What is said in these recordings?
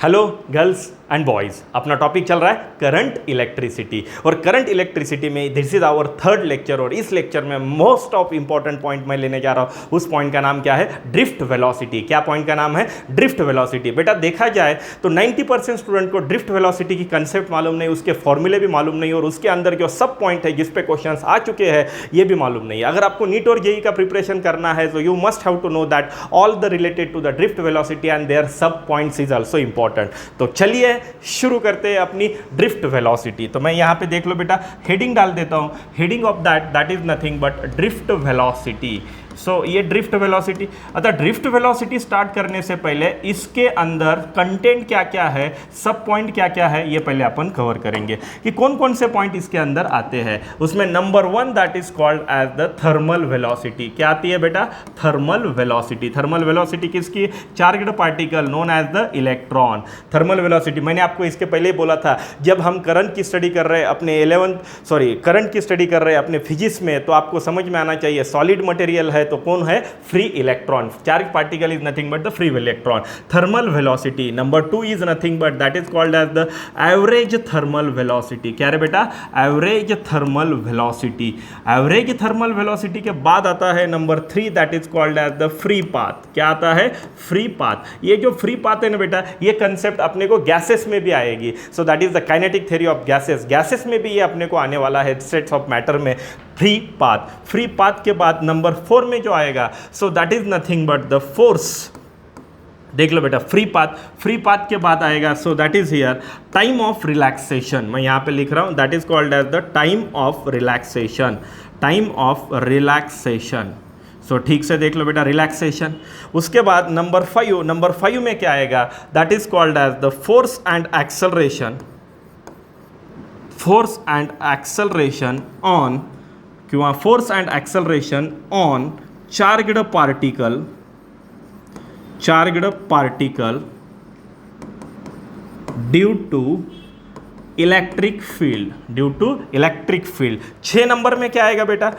Hello girls and boys, अपना topic चल रहा है करंट इलेक्ट्रिसिटी। और करंट इलेक्ट्रिसिटी में this is our third lecture. और इस लेक्चर में मोस्ट ऑफ इंपॉर्टेंट पॉइंट मैं लेने जा रहा हूँ। उस पॉइंट का नाम क्या है? Drift velocity. क्या पॉइंट का नाम है? Drift velocity. बेटा देखा जाए तो 90% स्टूडेंट को ड्रिफ्ट वेलोसिटी की कंसेप्ट मालूम नहीं, उसके फॉर्मूले भी मालूम नहीं, और उसके अंदर जो सब पॉइंट है जिस पे क्वेश्चंस आ चुके हैं ये भी मालूम नहीं। अगर आपको नीट और जेई का प्रिपरेशन करना है तो you must have to know that all the related to the drift velocity and their sub points is also important. तो चलिए शुरू करते हैं अपनी ड्रिफ्ट वेलोसिटी। तो मैं यहां पे देख लो बेटा, हेडिंग डाल देता हूं। Heading of that is nothing but drift velocity. So ये ड्रिफ्ट वेलोसिटी। अतः ड्रिफ्ट वेलोसिटी स्टार्ट करने से पहले इसके अंदर कंटेंट क्या क्या है, सब पॉइंट क्या क्या है, ये पहले अपन कवर करेंगे कि कौन कौन से पॉइंट इसके अंदर आते हैं। उसमें number 1 that is called as the thermal velocity. क्या आती है बेटा? Thermal velocity. थर्मल वेलोसिटी किसकी? Charged particle known as the electron. Thermal velocity मैंने आपको इसके पहले ही बोला था, जब हम करंट की स्टडी कर रहे हैं अपने करंट की स्टडी कर रहे हैं अपने फिजिक्स में, तो आपको समझ में आना चाहिए सॉलिड मटेरियल है तो कौन है? Free electron. Charge particle is nothing but the free electron. Thermal velocity number 2 is nothing but that is called as the average thermal velocity. क्या रे बेटा? Average thermal velocity. Average thermal velocity के बाद आता है number 3 that is called as the free path. क्या आता है? Free path. ये जो फ्री पाथ है ना बेटा, ये कंसेप्ट अपने को गैसेस में भी आएगी। सो that is the kinetic theory of gases. Gases में भी ये अपने को आने वाला है, स्टेट्स ऑफ मैटर में। Free path. फ्री पाथ के बाद नंबर 4 में जो आएगा, so that is nothing but the force. देख लो बेटा, फ्री पाथ। फ्री पाथ के बाद आएगा, so that is here time of relaxation. मैं यहां पे लिख रहा हूं, that is called as the time of relaxation. Time of relaxation. So ठीक से देख लो बेटा, रिलैक्सेशन। उसके बाद नंबर 5 में क्या आएगा? That is called as the force and acceleration. Force and acceleration on किंवा force and acceleration on charged particle due to electric field. 6 number में क्या आएगा बेटा?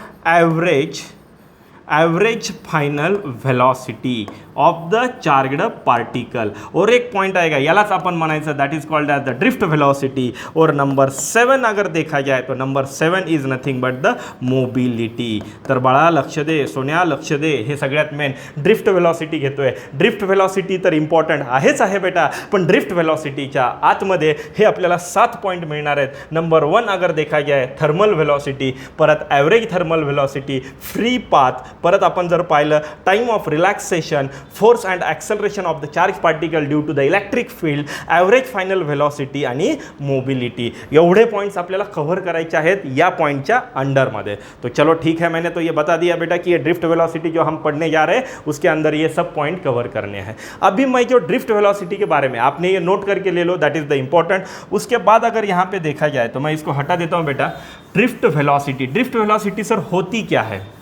Average final velocity of the charged particle. और एक पॉइंट आएगा यालाच आपण म्हणायचं, that is called as the drift velocity. और नंबर 7 अगर देखा जाए तो number 7 is nothing but the mobility. तर बाळा लक्ष दे, सोन्या लक्ष दे, हे सगळ्यात मेन ड्रिफ्ट वेलोसिटी घेतोय। ड्रिफ्ट वेलोसिटी तर इम्पॉर्टंट आहेच आहे बेटा, पण ड्रिफ्ट वेलोसिटीच्या आतमध्ये हे आपल्याला 7 पॉइंट मिळणार आहेत। नंबर 1 अगर देखा जाए थर्मल वेलोसिटी, परत average thermal velocity, free path, परत आपण जर पाहिलं time of relaxation, force and acceleration of the charge particle due to the electric field, average final velocity आणि मोबिलिटी। एवढे पॉइंट्स आपल्याला कव्हर करायचे आहेत या पॉइंटच्या अंडरमध्ये। तो चलो ठीक है, मैंने तो ये बता दिया बेटा कि ये ड्रिफ्ट वेलोसिटी जो हम पढ़ने जा रहे हैं उसके अंदर ये सब पॉइंट कवर करने हैं। अभी मैं जो ड्रिफ्ट वेलोसिटी के बारे में आपने ये नोट करके ले लो, दैट इज द इंपॉर्टेंट। उसके बाद अगर यहाँ पे देखा जाए तो मैं इसको हटा देता हूँ बेटा। ड्रिफ्ट वेलोसिटी सर होती क्या है?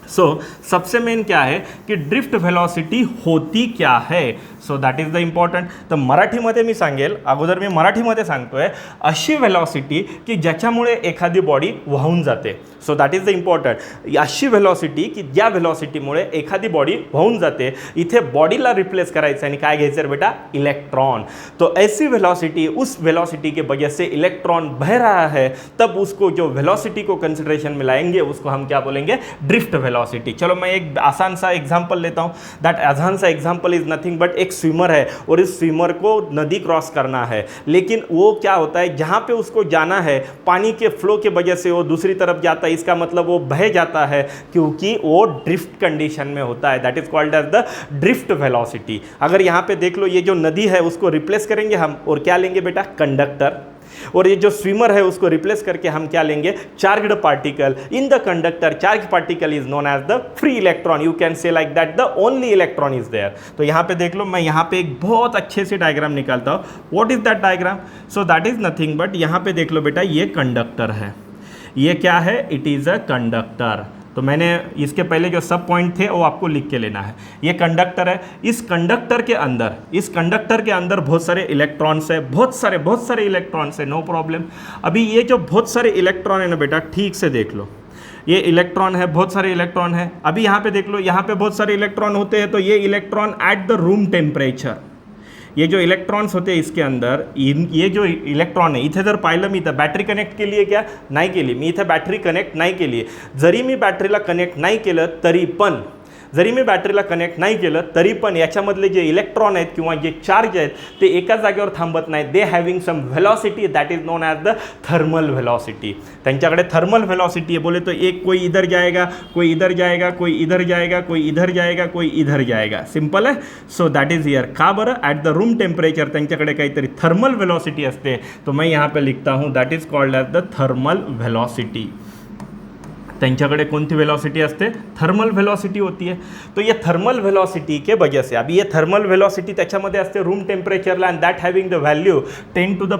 सबसे मेन क्या है कि ड्रिफ्ट वेलोसिटी होती क्या है? So that is the important. तर मराठीमध्ये मी सांगेल, अगोदर मी मराठीमध्ये सांगतोय, अशी वेलोसिटी की ज्याच्यामुळे एखादी बॉडी वाहून जाते। सो दैट इज द इम्पॉर्टंट। अशी वेलोसिटी की ज्या वेलोसिटीमुळे एखादी बॉडी वाहून जाते। इथे बॉडीला रिप्लेस करायचं आणि काय घ्यायचं बेटा? इलेक्ट्रॉन। तो ऐसी वेलोसिटी, उस वेलोसिटी के वजह से इलेक्ट्रॉन बह रहा है, तब उसको जो वेलोसिटी को कंसिडरेशन में लाएंगे उसको हम क्या बोलेंगे? Drift velocity. चलो मैं एक आसान सा एग्जांपल लेता हूं। दैट आसान सा एग्जांपल इज नथिंग बट एक स्विमर है और इस स्विमर को नदी क्रॉस करना है, लेकिन वो क्या होता है, जहां पे उसको जाना है पानी के फ्लो के वजह से वो दूसरी तरफ जाता है। इसका मतलब वो बह जाता है क्योंकि वो ड्रिफ्ट कंडीशन में होता है। That is called as the drift velocity. अगर यहां पे देख लो, ये जो नदी है उसको रिप्लेस करेंगे हम और क्या लेंगे बेटा? कंडक्टर। और ये जो स्विमर है उसको रिप्लेस करके हम क्या लेंगे? Charged particle. In the conductor charge particle is known as the free electron. You can say like that the only electron is there. तो यहाँ पे देख लो, मैं यहाँ पे एक बहुत अच्छे से डायग्राम निकालता हूँ। What is that diagram? So that is nothing but यहाँ पे देख लो बेटा, ये कंडक्टर है। ये क्या है? It is a conductor. तो मैंने इसके पहले जो सब पॉइंट थे वो आपको लिख के लेना है। ये कंडक्टर है। इस कंडक्टर के अंदर बहुत सारे इलेक्ट्रॉन्स है, बहुत सारे इलेक्ट्रॉन्स है, नो प्रॉब्लम। अभी ये जो बहुत सारे इलेक्ट्रॉन है ना बेटा, ठीक से देख लो, ये इलेक्ट्रॉन है, बहुत सारे इलेक्ट्रॉन है। अभी यहाँ पे देख लो, यहाँ पे बहुत सारे इलेक्ट्रॉन होते हैं, तो ये electron at the room temperature, ये जो इलेक्ट्रॉन्स होते हैं इसके अंदर, ये जो इलेक्ट्रॉन आहे, इथे जर पाहिलं मी तर बॅटरी कनेक्ट केली आहे क्या? नाही केली. मी इथे बॅटरी कनेक्ट नाही केली. जरी मी बॅटरीला कनेक्ट नाही केलं तरी पण, जरी मी बॅटरीला कनेक्ट नाही केलं तरी पण याच्यामधले जे इलेक्ट्रॉन आहेत किंवा जे चार्ज आहेत ते एका जागेवर थांबत नाहीत. They having some velocity that is known as the thermal velocity. त्यांच्याकडे थर्मल व्हेलॉसिटी आहे. बोले तो एक कोई इधर जाएगा, कोई इधर जाएगा, कोई इधर जाएगा, कोई इधर जाएगा, कोई इधर जाएगा. सिंपल आहे. सो दॅट इज हियर. का बरं? ॲट द रूम टेम्परेचर त्यांच्याकडे काहीतरी थर्मल व्हेलॉसिटी असते. तो मैं यहाँ पे लिखता हूँ that is called as the thermal velocity. त्यांच्याकडे कोणती वेलोसिटी असते? थर्मल वेलोसिटी होती है. तो ये थर्मल वेलोसिटी के वजह से, अभी ये थर्मल वेलोसिटी त्याच्यामध्ये असते रूम टेम्परेचरला, and that having the value 10 to the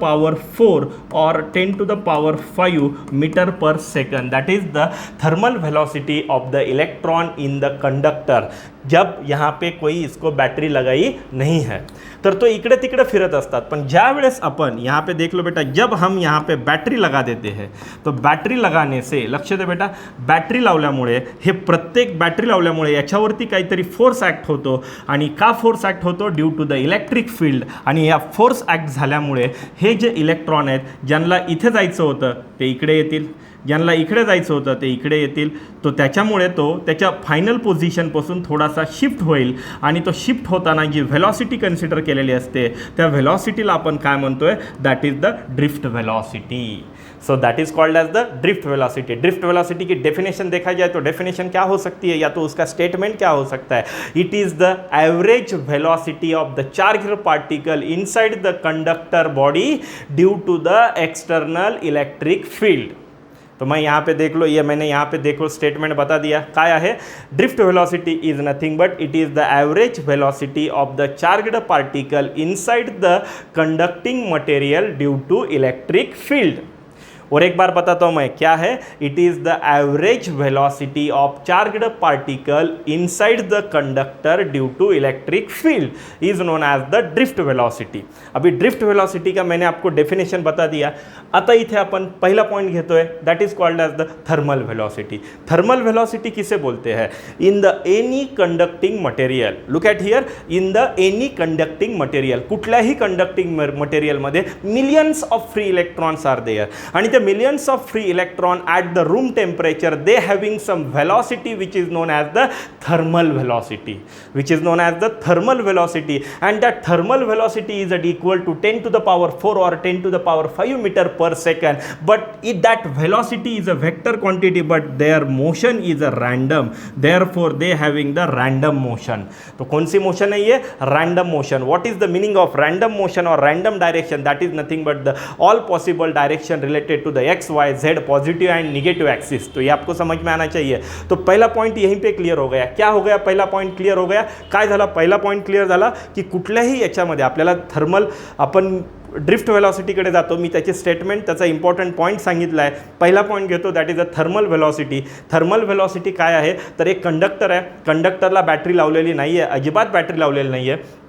power 4 और 10 to the power 5 metre per second. That is the thermal velocity of the electron in the conductor जब यहाँ पे कोई इसको बैटरी लगाई नहीं है. तर तो इकडे तिकडे फिरत असतात. पण ज्या वेळेस आपण यहाँ पे देख लो बेटा, जब हम यहाँ पे बैटरी लगा देते हैं तो बैटरी लगाने से, लक्ष दे बेटा, बॅटरी लावल्यामुळे, हे प्रत्येक बॅटरी लावल्यामुळे याच्यावरती काहीतरी फोर्स ॲक्ट होतो. आणि का फोर्स ॲक्ट होतो? Due to the electric field. आणि या फोर्स ॲक्ट झाल्यामुळे हे जे इलेक्ट्रॉन आहेत ज्यांना इथे जायचं होतं ते इकडे येतील, ज्यांना इकडे जायचं होतं ते इकडे येतील. तो त्याच्यामुळे तो त्याच्या फायनल पोझिशनपासून थोडासा शिफ्ट होईल. आणि तो शिफ्ट होताना जी व्हेलॉसिटी कन्सिडर केलेली असते त्या व्हेलॉसिटीला आपण काय म्हणतोय? That is the drift velocity. So that is called as the drift velocity. Drift velocity की डेफिनेशन देखा जाए तो डेफिनेशन क्या हो सकती है, या तो उसका स्टेटमेंट क्या हो सकता है? It is the average velocity of the charged particle inside the conductor body due to the external electric field. तो मैं यहाँ पे देख लो, ये मैंने यहाँ पे देखो स्टेटमेंट बता दिया. काय आहे? Drift velocity is nothing but it is the average velocity of the charged particle inside the conducting material due to electric field. और एक बार बताता हूँ मैं क्या है. It is the average velocity of charged particle inside the conductor due to electric field is known as the drift velocity. अभी drift velocity का मैंने आपको डेफिनेशन बता दिया. आता इथे आपण पहिला पॉइंट घेतोय, that is called as the thermal velocity. Thermal velocity किसे बोलते हैं? In the any conducting material. Look at here, in the any conducting material. कुठल्याही कंडक्टिंग मटेरियलमध्ये millions of free electrons are there. आणि ते millions of free electron at the room temperature, they having some velocity which is known as the thermal velocity, and that thermal velocity is equal to 10 to the power 4 or 10 to the power 5 meter per second. But that velocity is a vector quantity, but their motion is a random, therefore they having the random motion. तो कौन सी motion है ये? random motion. What is the meaning of random motion or random direction? That is nothing but the all possible direction related to the X Y Z positive and negative axis. तो ये आपको समझ में आना चाहिए. तो पहला पॉइंट यहीं पे क्लियर हो गया. क्या हो गया? पहिला पॉइंट क्लियर हो गया. काय झाला? पहिला पॉइंट क्लियर झाला की कुठल्याही याच्यामध्ये आपल्याला थर्मल, आपण ड्रिफ्ट वेलोसिटीकडे जातो. मी त्याचे स्टेटमेंट, त्याचा इम्पॉर्टंट पॉईंट सांगितला आहे. पहिला पॉईंट घेतो that is a thermal velocity. Thermal velocity काय आहे? तर एक कंडक्टर आहे, कंडक्टरला बॅटरी लावलेली नाही आहे, अजिबात बॅटरी लावलेली नाही आहे.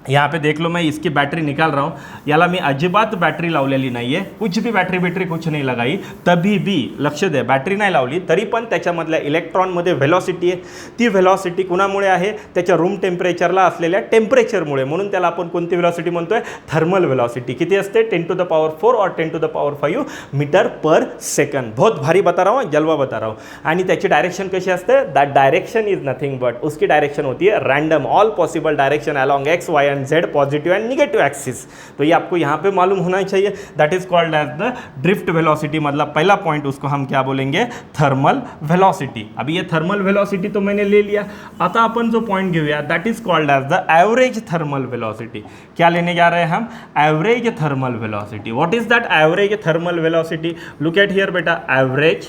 यहाँ पे देख लो, मैं इसकी बैटरी निकाल रहा हूँ. याला मी अजिबात बॅटरी लावलेली नाही आहे, कुछ भी बॅटरी कुछ नाही लगाई. तभी भी लक्ष दे, बॅटरी नाही लावली तरी पण त्याच्यामधल्या इलेक्ट्रॉनमध्ये व्हेलॉसिटी आहे. ती व्हेलॉसिटी कुणामुळे आहे? त्याच्या रूम टेम्परेचरला असलेल्या टेम्परेचरमुळे. म्हणून त्याला आपण कोणती व्हेलॉसिटी म्हणतोय? Thermal velocity. किती असते? 10 to the power 4 और 10 to the power 5 metre per second. बहुत भारी बता रहा हूँ, जलवा बता रहा हूँ. आणि त्याची डायरेक्शन कशी असते? That direction is nothing but, उसकी डायरेक्शन होती है random, all possible direction along X Y and Z, positive and negative axis. तो ये आपको यहाँ पे मालूम होना चाहिए. That is called as the drift velocity. मतलब पहला पॉइंट उसको हम क्या बोलेंगे? Thermal velocity. अभी ये थर्मल वेलोसिटी तो मैंने ले लिया. आता अपन जो पॉइंट घेऊया that is called as the average thermal velocity. क्या लेने जा रहे हैं हम? Average thermal velocity. What is that average thermal velocity? Look at here बेटा, एवरेज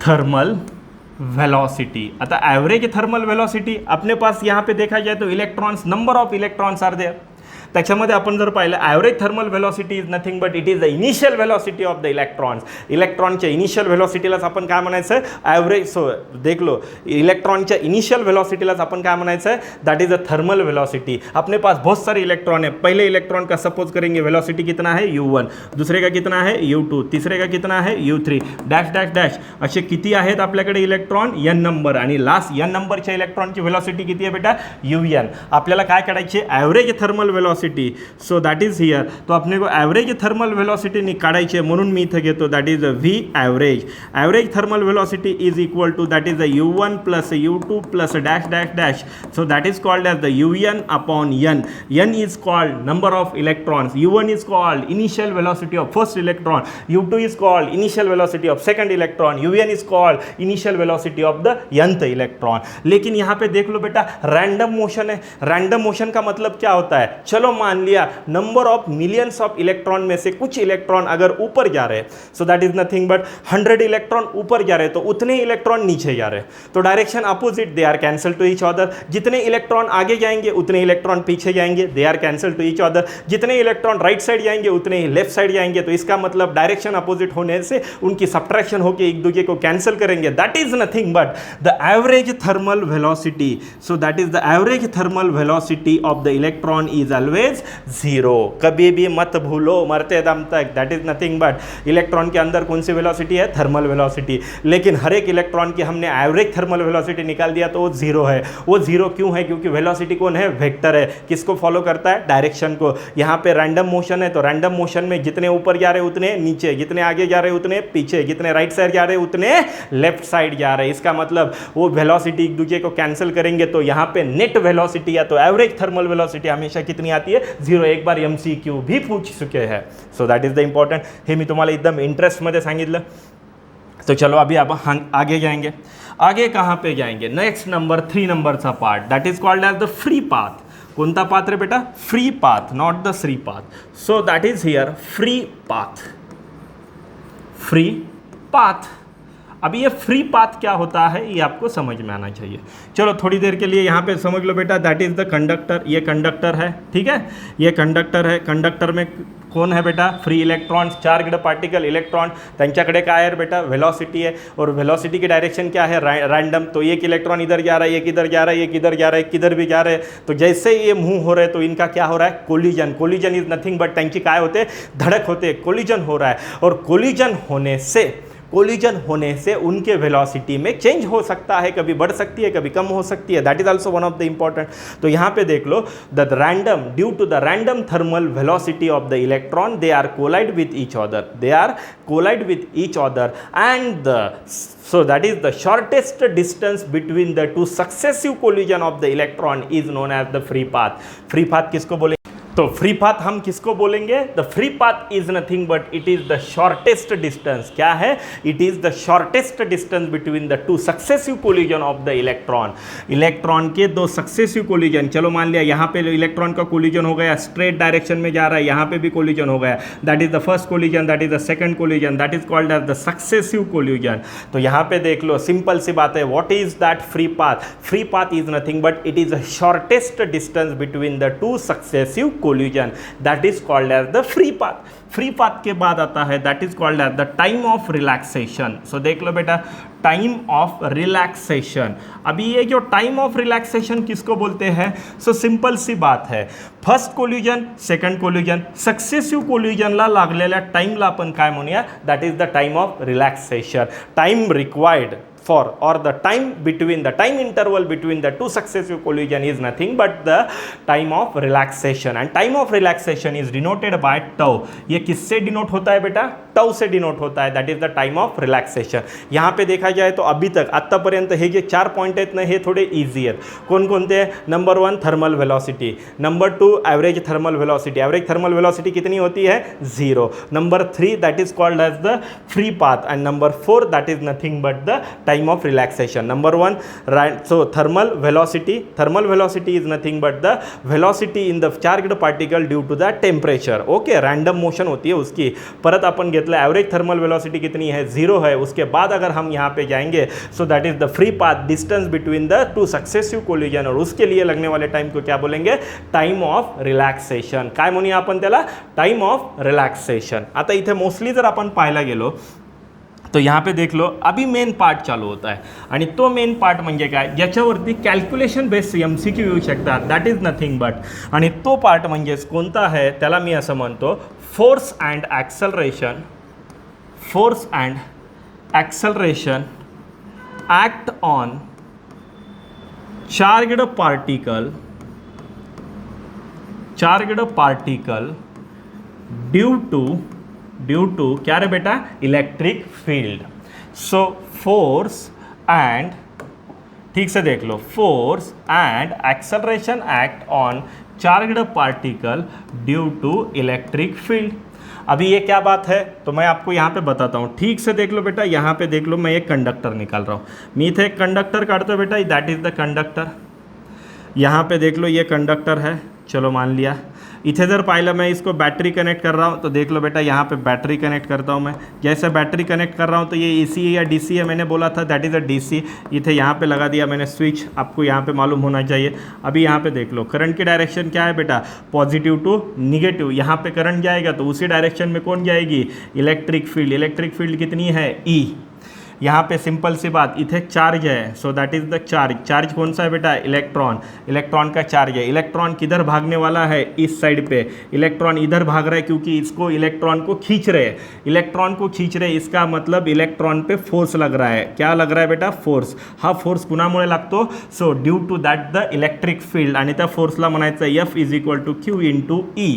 थर्मल वेलोसिटी. आता एवरेज थर्मल वेलोसिटी अपने पास यहाँ पे देखा जाए तो electrons, number of electrons are there. त्याच्यामध्ये आपण जर पाहिलं average thermal velocity is nothing but it is the initial velocity of the electrons. इलेक्ट्रॉनच्या इनिशियल व्हेलॉसिटीलाच आपण काय म्हणायचं ॲव्हरेज. सो देख लो इलेक्ट्रॉनच्या इनिशियल व्हेलॉसिटीलाच अपन क्या बनाना है that is a thermal velocity. अपने पास बहुत सारे इलेक्ट्रॉन है. पहले इलेक्ट्रॉन का सपोज करेंगे वेलोसिटी कितना है u1, दूसरे का कितना है u2, तीसरे का कितना है u3 डॅश डॅश डॅश असे किती आहेत आपल्याकडे इलेक्ट्रॉन n नंबर. आणि लास्ट n नंबरच्या इलेक्ट्रॉनची वेलोसिटी किती आहे बेटा un. आपल्याला काय काढायची average thermal velocity. So that is here. तो अपने को ॲव्हरेज थर्मल वेलोसिटी काढायची आहे म्हणून मी इथं घेतो that is v average. Average thermal velocity is equal to that is u1 plus u2 plus dash dash dash. So that is called as the un upon n. N is called number of electrons. U1 is called initial velocity of first electron. U2 is called initial velocity of second electron. Un is called initial velocity of the nth electron. लेकिन यहाँ पे देख लो बेटा random motion है. Random motion का मतलब क्या होता है. चलो मान लिया number of millions of electron में से कुछ इलेक्ट्रॉन अगर ऊपर जा रहे हैं so that is nothing but 100 electron ऊपर जा रहे हैं तो उतने इलेक्ट्रॉन नीचे जा रहे हैं. तो direction opposite they are cancel to each other. जितने इलेक्ट्रॉन आगे जाएंगे उतने इलेक्ट्रॉन पीछे जाएंगे. They are cancel to each other. जितने इलेक्ट्रॉन राइट साइड जाएंगे उतने ही लेफ्ट साइड जाएंगे. तो इसका मतलब डायरेक्शन अपोजिट होने से उनकी सब्ट्रैक्शन होकर एक दूसरे को कैंसिल करेंगे. That is nothing but the average thermal velocity. So that is the average thermal velocity of the electron is always zero. कभी भी मत भूलो मरते दम तक. That is nothing but electron के अंदर कौन सी वेलोसिटी है थर्मल वेलोसिटी. लेकिन हर एक इलेक्ट्रॉन की हमने एवरेज थर्मल वेलोसिटी निकाल दिया तो वो जीरो है. वो जीरो क्यों है क्योंकि वेलोसिटी कौन है वेक्टर है. किसको फॉलो करता है डायरेक्शन को. यहाँ पे रैंडम मोशन है तो रैंडम मोशन में जितने ऊपर जा रहे उतने नीचे, जितने आगे जा रहे उतने पीछे, जितने राइट साइड जा रहे उतने लेफ्ट साइड जा रहे. इसका मतलब वो वेलोसिटी एक दूसरे को कैंसिल करेंगे तो यहाँ पे नेट वेलोसिटी या तो एवरेज थर्मल वेलोसिटी हमेशा कितनी आती है जीरो. एक बार MCQ भी पूछ चुके हैं. So that is the important. हे मी तुम्हाला एकदम इंटरेस्ट मध्ये सांगितलं. तो चलो अभी अब हम आगे जाएंगे. आगे कहाँ पे जाएंगे नेक्स्ट नंबर 3 नंबरचा part that is called as the free path. कोणता पाथ रे बेटा free path not the three path. So that is here free path. Free path. अभी ये फ्री पाथ क्या होता है ये आपको समझ में आना चाहिए. चलो थोड़ी देर के लिए यहाँ पे समझ लो बेटा दैट इज द कंडक्टर. ये कंडक्टर है ठीक है. ये कंडक्टर है. कंडक्टर में कौन है बेटा free electrons charged particle electron. त्यांच्याकडे काय आहे बेटा वेलोसिटी है और वेलोसिटी की डायरेक्शन क्या है रैंडम. तो एक इलेक्ट्रॉन इधर जा रहा है, एक इधर जा रहा है, एक इधर जा रहा है, किधर भी जा रहे हैं. तो जैसे ये मूव हो रहे हैं तो इनका क्या हो रहा है collision. Collision is nothing but त्यांची काय होते धड़क होते. कोलिजन हो रहा है और कोलिजन होने से उनके वेलोसिटी में चेंज हो सकता है. कभी बढ़ सकती है कभी कम हो सकती है. That is also one of the important. तो यहाँ पे देख लो the random due to the random thermal velocity of the electron they are collide with each other. They are collide with each other and so that is the shortest distance between the two successive collision of the electron is known as the free path. free path किसको बोले तो free path हम किसको बोलेंगे the free path is nothing but it is the shortest distance. क्या है it is the shortest distance between the two successive collision of the electron. Electron के दो सक्सेसिव कोलिजन. चलो मान लिया यहाँ पे इलेक्ट्रॉन का कोलिजन हो गया स्ट्रेट डायरेक्शन में जा रहा है. यहाँ पे भी कोलिजन हो गया. That is the first collision that is the second collision that is called as the successive collision. तो यहाँ पे देख लो सिंपल सी बात है. What is that free path. Free path is nothing but it is the shortest distance between the two successive collision that is called as the free path. Free path के बाद आता है that is called as the time of relaxation. सो देख लो बेटा time of relaxation. अभी ये जो time of relaxation किसको बोलते हैं सो सिंपल सी बात है. First collision second collision successive कोलिजनला लागलेल्या टाइमला आपण काय म्हणूया that is the time of relaxation. Time required for or the time interval between the two successive collision is nothing but the time of relaxation and time of relaxation is denoted by tau. ये किससे denote होता है बेटा tau से denote होता है. That is the time of relaxation. यहाँ पे देखा जाए तो अभी तक आत्तापर्यंत हे जे 4 पॉइंट आहेत ना हे थोडे इझी आहेत. कोणकोणते number 1 thermal velocity, number 2 average thermal velocity. Average thermal velocity कितनी होती है 0. Number 3 that is called as the free path and number 4 that is nothing but the time of relaxation. Number 1 so thermal velocity is nothing but the velocity in the charged particle due to the temperature. okay random motion होती है उसकी. परत आपण घेतलं, average thermal velocity कितनी है, 0 है। उसके बाद अगर हम यहाँ पे जाएंगे सो that is the free path distance between the two successive collision, और उसके लिए लगने वाले टाइम को क्या बोलेंगे, टाइम ऑफ रिलॅक्सेशन. काय म्हणूया आपण त्याला, टाइम ऑफ रिलॅक्सेशन. आता इथे मोस्टली जर आपण पाहायला गेलो तो यहाँ पे देख लो अभी मेन पार्ट चालू होता है, आणि तो मेन पार्ट म्हणजे काय, ज्याच्यावरती कॅल्क्युलेशन बेस्ड MCQ येऊ शकतात, दॅट इज नथिंग बट, आणि तो पार्ट म्हणजेच कोणता आहे त्याला मी असं म्हणतो force and acceleration. Force and acceleration act on charged particle due to क्या रे बेटा, electric field. So force and, ठीक से देख लो, force and acceleration act on charged particle due to electric field. अभी ये क्या बात है तो मैं आपको यहाँ पे बताता हूँ, ठीक से देख लो बेटा. यहाँ पे देख लो, मैं एक कंडक्टर निकाल रहा हूँ, मी इथे एक कंडक्टर काढतो बेटा, दैट इज द कंडक्टर. यहाँ पे देख लो ये कंडक्टर है, चलो मान लिया. इथे जर पाहिलं मैं इसको बैटरी कनेक्ट कर रहा हूँ तो देख लो बेटा, यहाँ पे बैटरी कनेक्ट करता हूँ मैं. जैसे बैटरी कनेक्ट कर रहा हूँ तो ये AC है या DC है, मैंने बोला था दैट इज़ अ DC. इथे यहाँ पे लगा दिया मैंने स्विच, आपको यहाँ पे मालूम होना चाहिए. अभी यहाँ पे देख लो करंट की डायरेक्शन क्या है बेटा, पॉजिटिव टू निगेटिव. यहाँ पे करंट जाएगा तो उसी डायरेक्शन में कौन जाएगी, इलेक्ट्रिक फील्ड. इलेक्ट्रिक फील्ड कितनी है, E. यहाँ पे सिंपल सी बात, इथे चार्ज है, so that is the charge. Charge कौन सा है बेटा, इलेक्ट्रॉन. इलेक्ट्रॉन का चार्ज है. इलेक्ट्रॉन किधर भागने वाला है, इस साइड पे. इलेक्ट्रॉन इधर भाग रहा है क्योंकि इसको इलेक्ट्रॉन को खींच रहे हैं. इलेक्ट्रॉन को खींच रहे, इसका मतलब इलेक्ट्रॉन पे फोर्स लग रहा है. क्या लग रहा है बेटा, फोर्स. हा फोर्स कुणामुळे लागतो, so due to that the electric field, आणि त्या फोर्सला म्हणायचं F is equal to Q into E.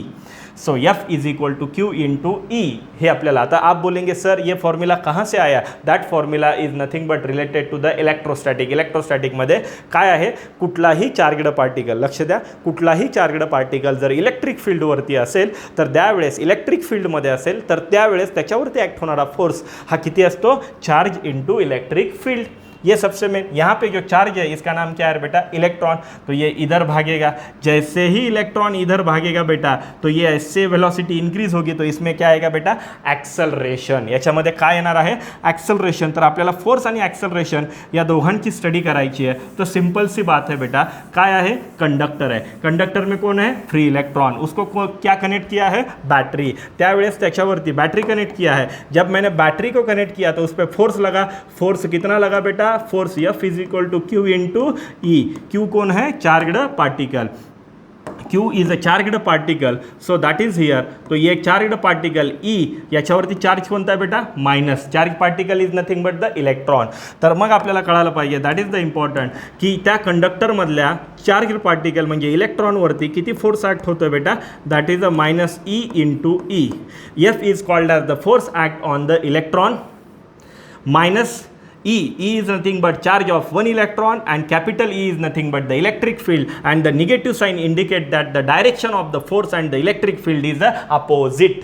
सो F is equal to Q into E. हे आपल्याला, आता आप बोलेंगे सर ये फॉर्म्युला कहाँ से आया, that formula is nothing but related to the electrostatic. इलेक्ट्रोस्टॅटिकमध्ये काय आहे, कुठलाही चार्ज्ड पार्टिकल, लक्ष द्या, कुठलाही चार्ज्ड पार्टिकल जर इलेक्ट्रिक फील्डवरती असेल तर त्यावेळेस, इलेक्ट्रिक फील्डमध्ये असेल तर त्यावेळेस त्याच्यावरती ॲक्ट होणारा फोर्स हा किती असतो, चार्ज इंटू इलेक्ट्रिक फील्ड. ये सबसे मेन. यहाँ पे जो चार्ज है इसका नाम क्या है बेटा, इलेक्ट्रॉन. तो ये इधर भागेगा, जैसे ही इलेक्ट्रॉन इधर भागेगा बेटा तो ये ऐसे वेलोसिटी इंक्रीज होगी, तो इसमें क्या आएगा बेटा, ॲक्सलरेशन. याच्यामध्ये काय येणार आहे, ॲक्सलरेशन. तर आपल्याला फोर्स आणि ॲक्सलरेशन या दोघांची स्टडी करायची आहे. तो सिंपल सी बात है बेटा, काय आहे, कंडक्टर है. कंडक्टर में कौन है, फ्री इलेक्ट्रॉन. उसको क्या कनेक्ट किया है, बैटरी. त्यावेळेस त्याच्यावरती बैटरी कनेक्ट किया है. जब मैंने बैटरी को कनेक्ट किया तो उस पर फोर्स लगा. फोर्स कितना लगा बेटा, force F is equal to Q into E. Q कौन है, charged particle. Q is a charged particle, so that is here. तो ये चार्ज्ड पार्टिकल E, याच्यावरती चार्ज कोणता आहे बेटा, minus. Charge particle is nothing but the electron. तर मग आपल्याला कळायला पाहिजे, दॅट इज द इम्पॉर्टंट, की त्या कंडक्टरमधल्या चार्ज्ड पार्टिकल म्हणजे इलेक्ट्रॉनवरती किती फोर्स ॲक्ट होतो बेटा, that is a minus E into E. F is called as the force act on the electron, minus E is nothing but charge of one electron, and capital E is nothing but the electric field, and the negative sign indicate that the direction of the force and the electric field is the opposite.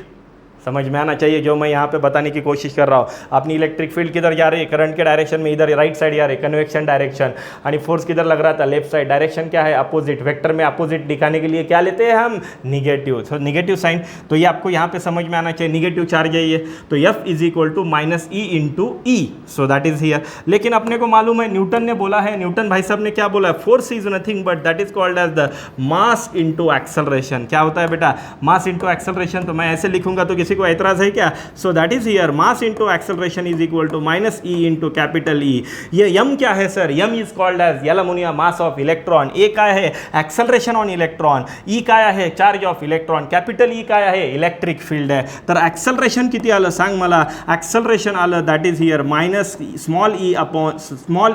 समझ में आना चाहिए जो मैं यहाँ पे बताने की कोशिश कर रहा हूँ. अपनी इलेक्ट्रिक फील्ड किधर जा रही है, करंट के डायरेक्शन में, इधर राइट साइड जा रही है, कन्वेक्शन डायरेक्शन, और फोर्स किधर लग रहा था, लेफ्ट साइड. डायरेक्शन क्या है, अपोजिट. वेक्टर में अपोजिट दिखाने के लिए क्या लेते हैं हम, निगेटिव. तो निगेटिव साइन, तो ये आपको यहाँ पे समझ में आना चाहिए, निगेटिव चार्ज है ये. तो F is equal to minus E into E, so that is here. लेकिन अपने को मालूम है, न्यूटन ने बोला है, न्यूटन भाई साहब ने क्या बोला है, force is nothing but that is called as the mass into acceleration. क्या होता है बेटा, मास इंटू एक्सेलरेशन. तो मैं ऐसे लिखूंगा तो किसी को एतराज है क्या, so that is here mass into acceleration is equal to minus E into capital E. ये M क्या है sir, M is called as याला म्हणूया मास ऑफ इलेक्ट्रॉन. ए काय आहे, एक्सेलरेशन ऑन इलेक्ट्रॉन. E काय आहे, charge of electron. Capital E काय आहे, इलेक्ट्रिक फील्ड आहे. तर एक्सेलरेशन किती आलं सांग मला, एक्सेलरेशन आलं that is here minus small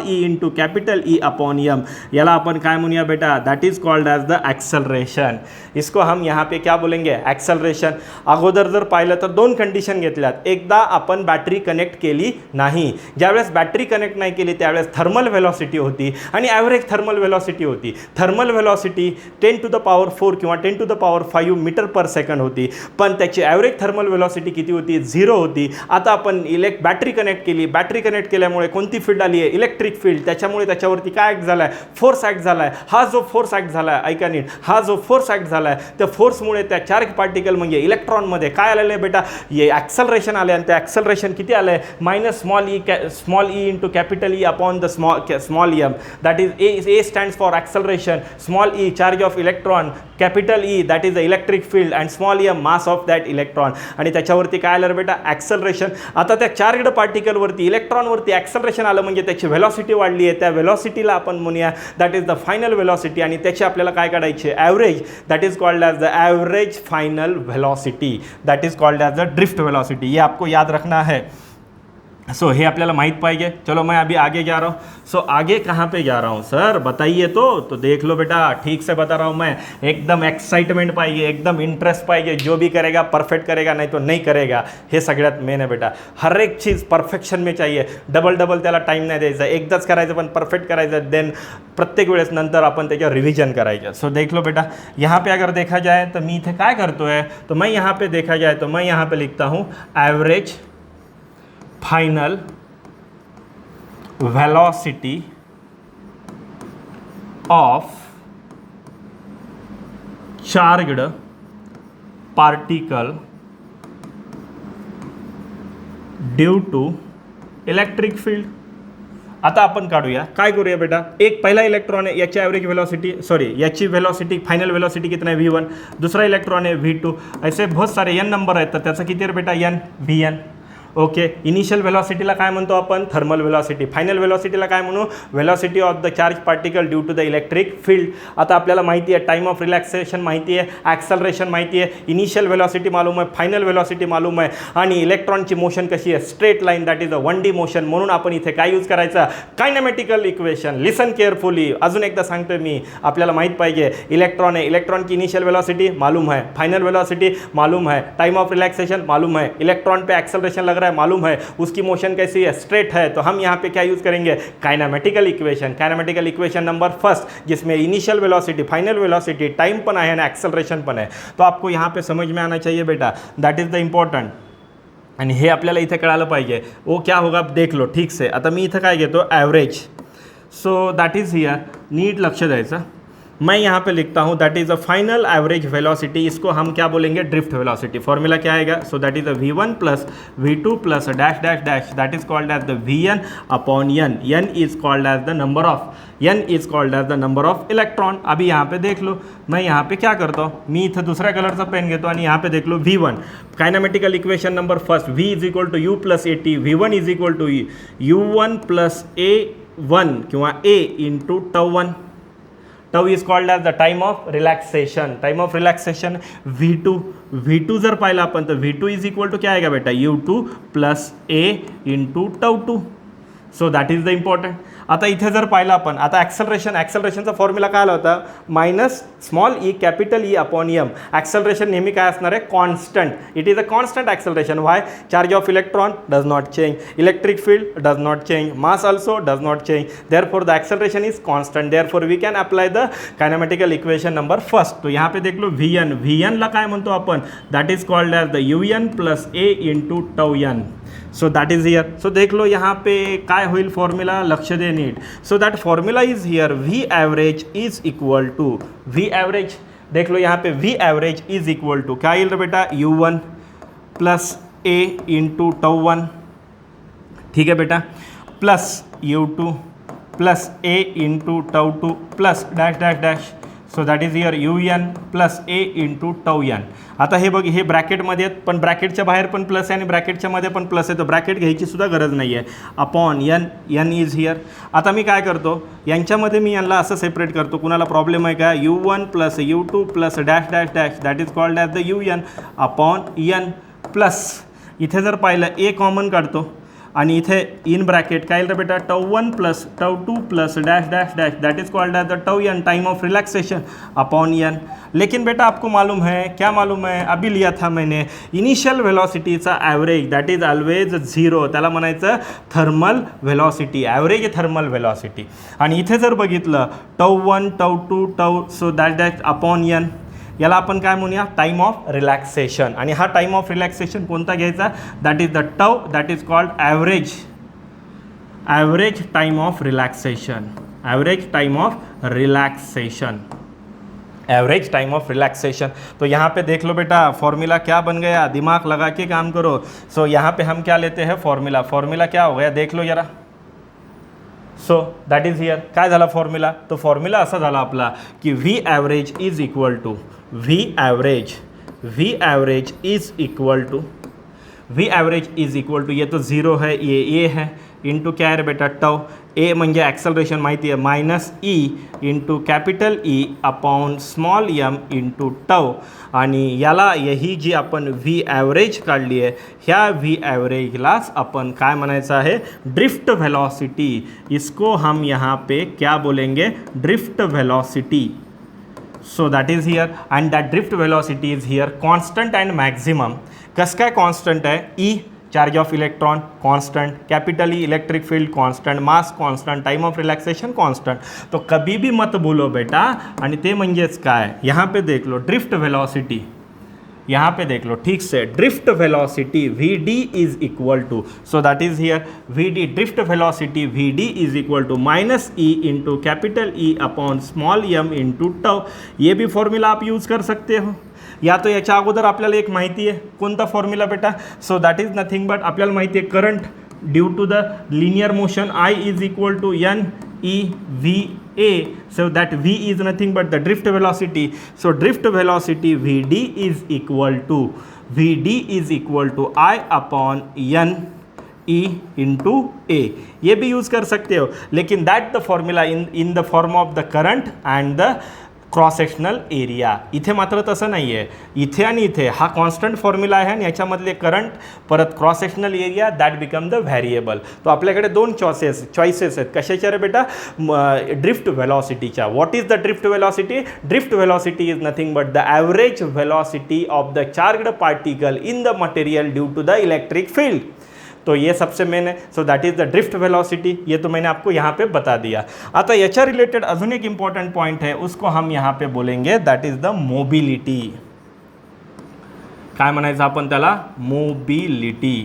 e into capital E upon M. याला आपण काय म्हणूया बेटा, that is called as the acceleration. इसको हम यहाँ पे क्या बोलेंगे, एक्सेलरेशन. अगोदर जर पाहिलं तर दोन कंडिशन घेतल्यात. एकदा आपण बॅटरी कनेक्ट केली नाही. ज्यावेळेस बॅटरी कनेक्ट नाही केली त्यावेळेस थर्मल वेलॉसिटी होती आणि ॲव्हरेज थर्मल वेलॉसिटी होती. Thermal velocity 10 to the power 4 किंवा 10 to the power 5 metre per second होती, पण त्याची ॲव्हरेज थर्मल वेलॉसिटी किती होती, 0 होती. आता आपण बॅटरी कनेक्ट केली. बॅटरी कनेक्ट केल्यामुळे कोणती फील्ड आली आहे, इलेक्ट्रिक फील्ड. त्याच्यामुळे त्याच्यावरती काय ॲक्ट झाला आहे, फोर्स ॲक्ट झाला आहे. हा जो फोर्स ॲक्ट झाला आहे, ऐका नीट, हा जो फोर्स ॲक्ट झाला आहे त्या फोर्समुळे त्या चार्ज पार्टिकल म्हणजे इलेक्ट्रॉनमध्ये काय आलेलं आले बेटा ये ॲक्सलरेशन आले आणि ते ॲक्सलरेशन किती आलं आहे minus small e into capital E upon the small m that is a stands for acceleration small e charge of electron capital E that is the electric field and small m mass of that electron आणि त्याच्यावरती काय आलं बेटा acceleration. आता त्या charged पार्टिकलवरती इलेक्ट्रॉनवरती acceleration आलं म्हणजे त्याची व्हेलॉसिटी वाढली आहे. त्या व्हेलॉसिटीला आपण म्हणूया that is the final velocity आणि त्याची आपल्याला काय काढायची average that is called as the average final velocity that is called as the drift velocity. ये आपको याद रखना है. सो हे आपल्याला माहित पाहिजे. चलो मैं अभी आगे जा रहा हूँ. सो आगे कहाँ पे जा रहा हूँ सर बताइए. तो देख लो बेटा ठीक से बता रहा हूँ मैं. एकदम एक्साइटमेंट पाहिजे एकदम इंटरेस्ट पाहिजे. जो भी करेगा परफेक्ट करेगा नहीं तो नहीं करेगा. हे सगळ्यात मेन आहे बेटा. हर एक चीज़ परफेक्शन में चाहिए. डबल त्याला टाईम नाही द्यायचा. एकदाच करायचं पण परफेक्ट करायचं. देन प्रत्येक वेळेस नंतर आपण त्याच्यावर रिव्हिजन करायचं. सो देख लो बेटा यहाँ पे अगर देखा जाए तो मी इथे काय करतो है तो मैं यहाँ पे देखा जाए तो मैं यहाँ पे लिखता हूँ average final velocity of charged particle due to electric field. आता आपण काढूया काय करूया बेटा. एक पहिला इलेक्ट्रॉन आहे याची ॲव्हरेज वेलोसिटी याची वेलोसिटी फाइनल वेलोसिटी कितना है v1. दूसरा इलेक्ट्रॉन है v2. ऐसे बहुत सारे n नंबर आहेत तर त्याचा किती बेटा n vn. ओके इनिशियल वेलॉसिटीला काय म्हणतो आपण थर्मल वेलॉसिटी. फायनल वेलॉसिटीला काय म्हणू velocity of the charge particle due to the electric field. आता आपल्याला माहिती आहे टाइम ऑफ रिलॅक्सेशन माहिती आहे ॲक्सलरेशन माहिती आहे इनिशियल वेलॉसिटी मालूम आहे फायनल वेलॉसिटी मालूम आहे आणि इलेक्ट्रॉनची मोशन कशी आहे straight line that is a 1D motion. म्हणून आपण इथे काय यूज करायचं कायनेमॅटिकल इक्वेशन. लिसन केअरफुली अजून एकदा सांगतोय मी आपल्याला माहीत पाहिजे इलेक्ट्रॉन है इलेक्ट्रॉन की इनिशियल वेलॉसिटी मालूम है फाइनल वेलॉसिटी मालूम है टाइम ऑफ रिलैक्सेशन मालूम है इलेक्ट्रॉन पे एक्सेलरेशन लग रहा है मालूम है उसकी मोशन कैसी है स्ट्रेट है. तो हम यहाँ पे क्या यूज करेंगे kinematical equation. Kinematical equation number first जिसमें initial velocity final velocity time पण है ना एक्सेलरेशन पण है. तो आपको यहाँ पे समझ में आना चाहिए बेटा दैट इज द इम्पॉर्टंट. आणि हे आपल्याला इथे कळालं पाहिजे. वो क्या होगा देख लो ठीक से. आता मी इथं काय घेतो average. So that is here नीट लक्ष द्यायचं. मैं यहाँ पे लिखता हूँ that is a final average velocity. इसको हम क्या बोलेंगे ड्रिफ्ट वेलोसिटी. फॉर्मूला क्या आएगा so that is a v1 plus v2 plus dash dash dash that is called as the vn upon n. n is called as the number of electron. अभी यहाँ पे देख लो मैं यहाँ पे क्या करता हूँ मी इथं दुसऱ्या कलरचा पेन घेतो आणि यहाँ पे देख लो v1 kinematical equation number first v is equal to u plus at v1 is equal to u1 plus a1 किंवा a into τ1. Tau is called as the time of relaxation. Time of relaxation v2 जर पाहिलं आपण तर v2 is equal to क्या आएगा बेटा u2 plus a into τ2. So that is the important. आता इथे जर पाहिलं आपण आता ॲक्सलरेशनचा फॉर्म्युला काय आला होता minus small E capital E upon M. ॲक्सलरेशन नेहमी काय असणार आहे constant. It is a constant acceleration. Why charge of electron does not change electric field does not change mass also does not change therefore the acceleration is constant. Therefore we can apply the kinematical equation number first. तो यहाँ पे देख लो vn ला काय म्हणतो आपण that is called as the un plus a into τn. So that is here. So देख लो यहाँ पे काय होईल फॉर्म्युला लक्ष दे नीट. So that formula is here v average is equal to v average. देख लो यहाँ पे v average is equal to क्या येईल बेटा u1 प्लस a इंटू τ1. ठीक है बेटा plus u2 plus a into τ2 plus dash dash dash. So that is here un plus a into τn. आता हे बघ हे ब्रॅकेटमध्ये आहेत पण ब्रॅकेटच्या बाहेर पण प्लस आहे आणि ब्रॅकेटच्या मध्ये पण प्लस आहे. तर ब्रॅकेट घ्यायची सुद्धा गरज नाही आहे. Upon n is here. आता मी काय करतो यांच्यामध्ये मी यांना असं सेपरेट करतो. कुणाला प्रॉब्लेम आहे का u1 plus u2 plus dash dash dash that is called as the un upon n plus इथे जर पाहिलं a कॉमन काढतो आणि इथे इन ब्रॅकेट काय येईल बेटा τ1 plus τ2 plus dash dash dash that is called as the τn time of relaxation upon n. लेकिन बेटा आपको मालूम है क्या मालूम है अभी लिया था मैंने इनिशियल वेलोसिटीचा ॲव्हरेज दॅट इज ऑलवेज 0. त्याला म्हणायचं thermal velocity average thermal velocity. आणि इथे जर बघितलं τ1 τ2 so that dash upon n याला आपण काय म्हणूया टाइम ऑफ रिलॅक्सेशन. आणि हा टाइम ऑफ रिलॅक्सेशन कोणता घ्यायचा that is the tau that is called average time of relaxation. Average time of relaxation. Average time of relaxation. तो यहाँ पे देख लो बेटा फॉर्मूला क्या बन गया, दिमाग लगा के काम करो। सो यहाँ पे हम क्या लेते हैं फॉर्मूला क्या हो गया देख लो जरा। सो दॅट इज हियर काय झाला फॉर्म्युला, तो फॉर्म्युला असा झाला आपला की v average is equal to v average is equal to ये तो ज़ीरो है, ये ए है, इंटू क्या है रे बेटा टव, ए म्हणजे ॲक्सलरेशन माहिती आहे minus E into capital E upon small M into tau, आणि याला यही जी आपण व्ही ॲव्हरेज काढली आहे ह्या व्ही ॲव्हरेजलाच आपण काय म्हणायचं आहे ड्रिफ्ट वेलोसिटी, इसको हम यहाँ पे क्या बोलेंगे drift velocity. So that is here and that drift velocity is here constant and maximum। कस काय constant है, E charge of electron constant, capital E electric field constant, mass constant, time of relaxation constant. तो कभी भी मत बोलो बेटा, आणि ते म्हणजेच काय, यहाँ पे देख लो ड्रिफ्ट वेलोसिटी, यहाँ पे देख लो ठीक से drift velocity V D is equal to, so that is here V D drift velocity V D is equal to minus E into capital E upon small M into tau. ये भी formula आप use कर सकते हो, या तो याच्या अगोदर आपल्याला एक माहिती आहे कोणता फॉर्म्युला बेटा, so that is nothing but आपल्याला माहिती आहे current due to the linear motion I is equal to n e v A, so that v is nothing but the drift velocity, so drift velocity vd is equal to I upon n e into a। ये भी use कर सकते हो, लेकिन that the formula in the form of the current and the cross sectional area. इथे मात्र तसं नाही आहे, इथे आणि इथे हा कॉन्स्टंट फॉर्म्युला आहे आणि याच्यामधले करंट परत cross sectional area that become the variable. तो आपल्याकडे दोन चॉईसेस आहेत कशाच्या रे बेटा, ड्रिफ्ट वेलॉसिटीच्या। What is the drift velocity, drift velocity is nothing but the average velocity of the charged particle in the material due to the electric field. तो ये सबसे मेन है, so that is the drift velocity, ये तो मैंने आपको यहाँ पे बता दिया। आता याच्या रिलेटेड अजून एक इम्पॉर्टंट पॉइंट है, उसको हम यहाँ पे बोलेंगे दैट इज द मोबिलिटी। काय म्हणायचं आपण त्याला, mobility.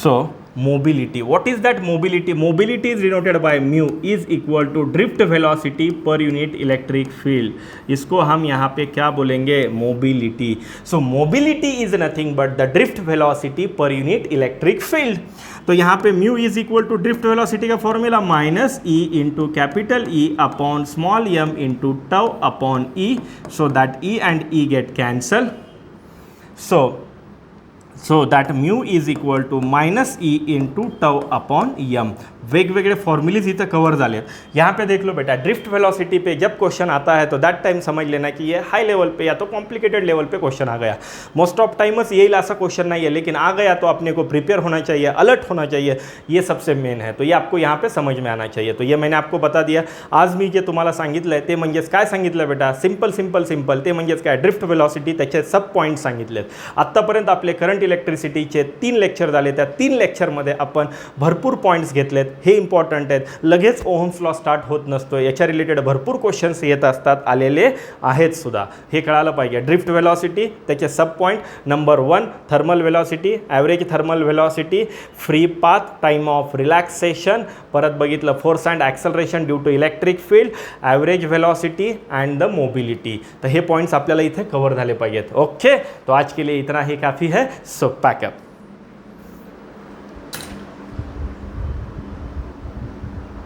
So mobility, what is that mobility, mobility is denoted by mu is equal to drift velocity per unit electric field, इसको हम यहाँ पे क्या बोलेंगे mobility। so mobility is nothing but the drift velocity per unit electric field। तो यहाँ पे mu is equal to drift velocity का formula minus e into capital E upon small m into tau upon E, so that E and E get cancel, so that mu is equal to minus e into tau upon m। वेगवेगळे formulas इथं cover झाले। यहाँ पे देख लो बेटा drift velocity पे जब question आता है तो दैट टाइम समझ लेना कि ये हाई लेवल पे या तो कॉम्प्लिकेटेड लेवल पे क्वेश्चन आ गया। मोस्ट ऑफ टाइमस येईल असा क्वेश्चन नहीं है, लेकिन आ गया तो अपने को प्रिपेयर होना चाहिए, अलर्ट होना चाहिए, ये सबसे मेन है। तो ये आपको यहाँ पे समझ में आना चाहिए। तो ये मैंने आपको बता दिया। आज मी जे तुम्हाला सांगितलं ते म्हणजेच काय सांगितलं बेटा, सिंपल ते म्हणजेच काय ड्रिफ्ट वेलोसिटी, त्याचे सब पॉईंट सांगितलेत। आत्तापर्यंत आपले करंट इलेक्ट्रिसिटीचे 3 लेक्चर झाले, त्या 3 लेक्चरमध्ये आपण भरपूर पॉईंट्स घेतलेत, हे इम्पॉर्टंट आहेत। लगेच ओहम्स लॉ स्टार्ट होत नसतो, याच्या रिलेटेड भरपूर क्वेश्चन्स येत असतात, आलेले आहेत सुद्धा, हे कळालं पाहिजे। ड्रिफ्ट वेलोसिटी, त्याचे sub point number 1 thermal velocity, average thermal velocity, free path, time of relaxation, परत बघितलं force and acceleration due to electric field, average velocity and the mobility. तर हे पॉईंट्स आपल्याला इथे कव्हर झाले पाहिजेत। ओके, तो आज के लिए इतना ही काफ़ी है, सो पैकअप।